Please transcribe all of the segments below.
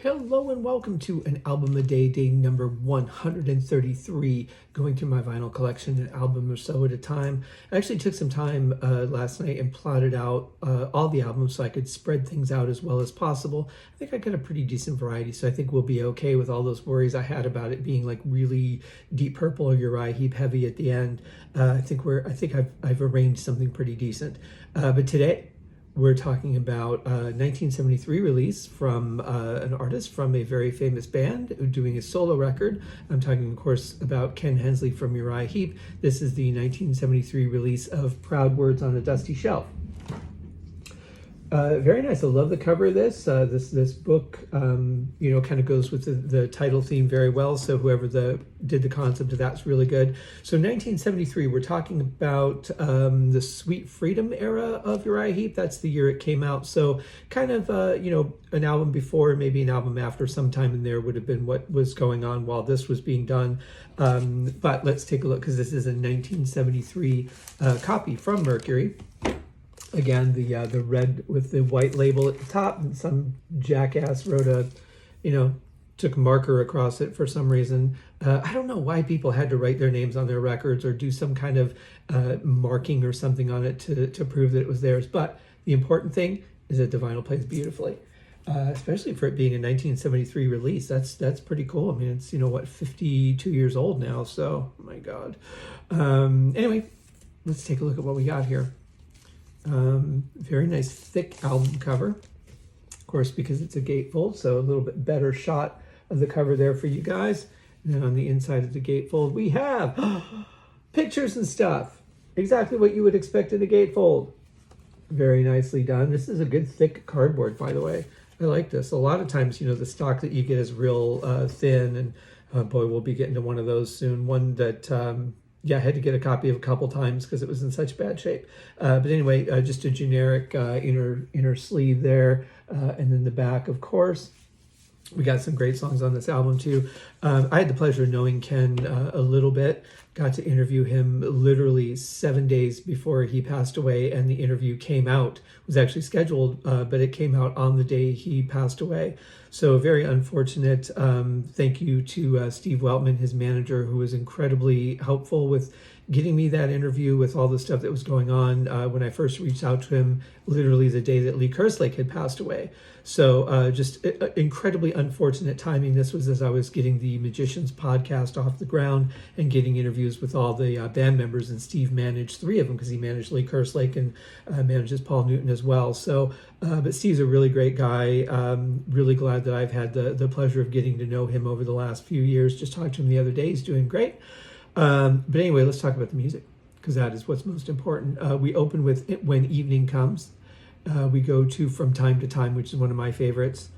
Hello and welcome to an album a day, day number 133, going through my vinyl collection, an album or so at a time. I actually took some time last night and plotted out all the albums so I could spread things out as well as possible. I think I got a pretty decent variety, so I think we'll be okay with all those worries I had about it being like really Deep Purple or Uriah Heep heavy at the end. I think I've arranged something pretty decent. But today, we're talking about a 1973 release from an artist from a very famous band doing a solo record. I'm talking, of course, about Ken Hensley from Uriah Heep. This is the 1973 release of Proud Words on a Dusty Shelf. Very nice. I love the cover of this. This book, kind of goes with the title theme very well. So whoever did the concept of that's really good. So 1973, we're talking about the Sweet Freedom era of Uriah Heep. That's the year it came out. So kind of, an album before, maybe an album after, sometime in there would have been what was going on while this was being done. But let's take a look, because this is a 1973 copy from Mercury. Again, the red with the white label at the top, and some jackass wrote took a marker across it for some reason. I don't know why people had to write their names on their records or do some kind of marking or something on it to prove that it was theirs. But the important thing is that the vinyl plays beautifully, especially for it being a 1973 release. That's pretty cool. I mean, it's 52 years old now. So, oh my God. Anyway, let's take a look at what we got here. Very nice thick album cover, of course, because it's a gatefold, so a little bit better shot of the cover there for you guys. And then on the inside of the gatefold, we have pictures and stuff. Exactly what you would expect in a gatefold. Very nicely done. This is a good thick cardboard, by the way. I like this. A lot of times, the stock that you get is real thin, and boy, we'll be getting to one of those soon. One that I had to get a copy of a couple times because it was in such bad shape. But anyway, just a generic inner sleeve there. And then the back, of course. We got some great songs on this album too. I had the pleasure of knowing Ken a little bit. Got to interview him literally 7 days before he passed away, and the interview came out. It was actually scheduled, but it came out on the day he passed away. So very unfortunate. Thank you to Steve Weltman, his manager, who was incredibly helpful with getting me that interview with all the stuff that was going on when I first reached out to him, literally the day that Lee Kerslake had passed away. So just incredibly unfortunate timing. This was as I was getting the Magicians podcast off the ground and getting interviews with all the band members, and Steve managed 3 of them because he managed Lee Kerslake and manages Paul Newton as well. So, but Steve's a really great guy. Really glad that I've had the pleasure of getting to know him over the last few years. Just talked to him the other day. He's doing great. But anyway, let's talk about the music, because that is what's most important. We open with When Evening Comes. We go to From Time to Time, which is one of my favorites.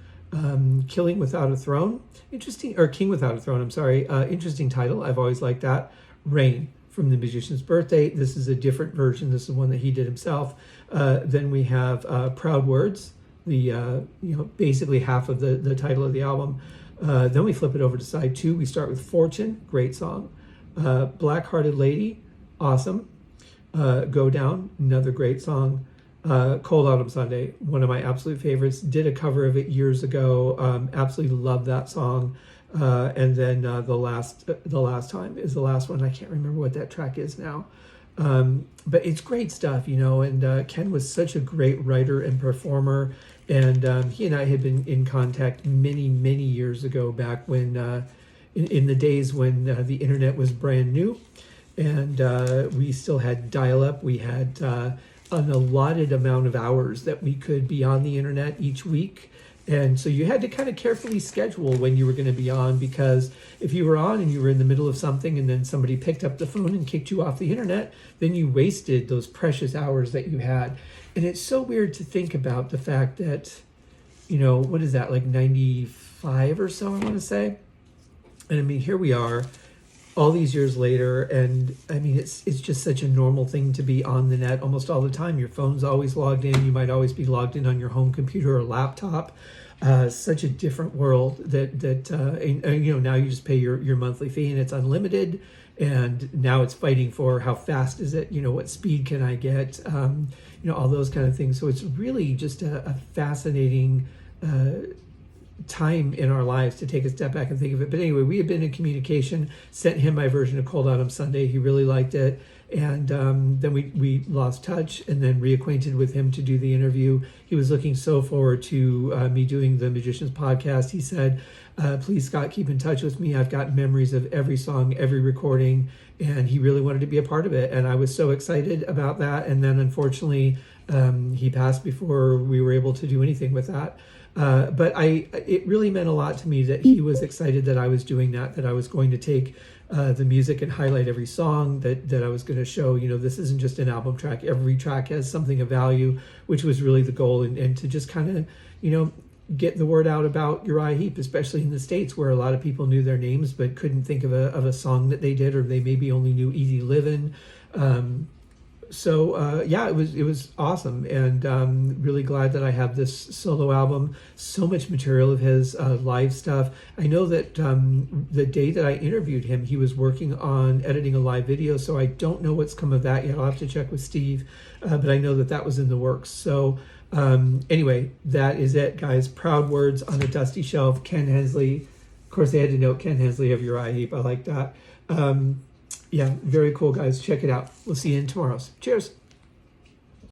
Killing Without a Throne. King Without a Throne, I'm sorry. Interesting title. I've always liked that. Rain from The Magician's Birthday. This is a different version. This is one that he did himself. Then we have Proud Words, basically half of the title of the album. Then we flip it over to side 2. We start with Fortune, great song. Black-Hearted Lady, awesome. Go Down, another great song. Cold Autumn Sunday, one of my absolute favorites. Did a cover of it years ago. Absolutely love that song. And then the last time is the last one. I can't remember what that track is now. But it's great stuff, and Ken was such a great writer and performer. And he and I had been in contact many, many years ago, back when in the days when the internet was brand new, and we still had dial-up. We had an allotted amount of hours that we could be on the internet each week. And so you had to kind of carefully schedule when you were going to be on, because if you were on and you were in the middle of something and then somebody picked up the phone and kicked you off the internet, then you wasted those precious hours that you had. And it's so weird to think about the fact that, what is that, like 95 or so, I want to say. And I mean, here we are all these years later, and I mean, it's just such a normal thing to be on the net almost all the time. Your phone's always logged in. You might always be logged in on your home computer or laptop. Such a different world that now you just pay your monthly fee and it's unlimited. And now it's fighting for how fast is it? What speed can I get? All those kind of things. So it's really just a fascinating time in our lives to take a step back and think of it. But anyway, we had been in communication, sent him my version of Cold Autumn Sunday. He really liked it. And then we lost touch and then reacquainted with him to do the interview. He was looking so forward to me doing the Magicians podcast. He said, please, Scott, keep in touch with me. I've got memories of every song, every recording, and he really wanted to be a part of it. And I was so excited about that. And then unfortunately, he passed before we were able to do anything with that. But it really meant a lot to me that he was excited that I was doing that I was going to take the music and highlight every song, that I was going to show, this isn't just an album track. Every track has something of value, which was really the goal. And to just kind of, get the word out about Uriah Heep, especially in the States where a lot of people knew their names but couldn't think of a song that they did, or they maybe only knew Easy Livin'. It was awesome, and really glad that I have this solo album. So much material of his live stuff. I know that the day that I interviewed him, he was working on editing a live video, so I don't know what's come of that yet. I'll have to check with Steve, but I know that was in the works. So anyway, that is it, guys. Proud words on a dusty shelf. Ken Hensley. Of course, they had to note Ken Hensley of Uriah Heep. I like that. Yeah, very cool, guys. Check it out. We'll see you in tomorrow's. Cheers.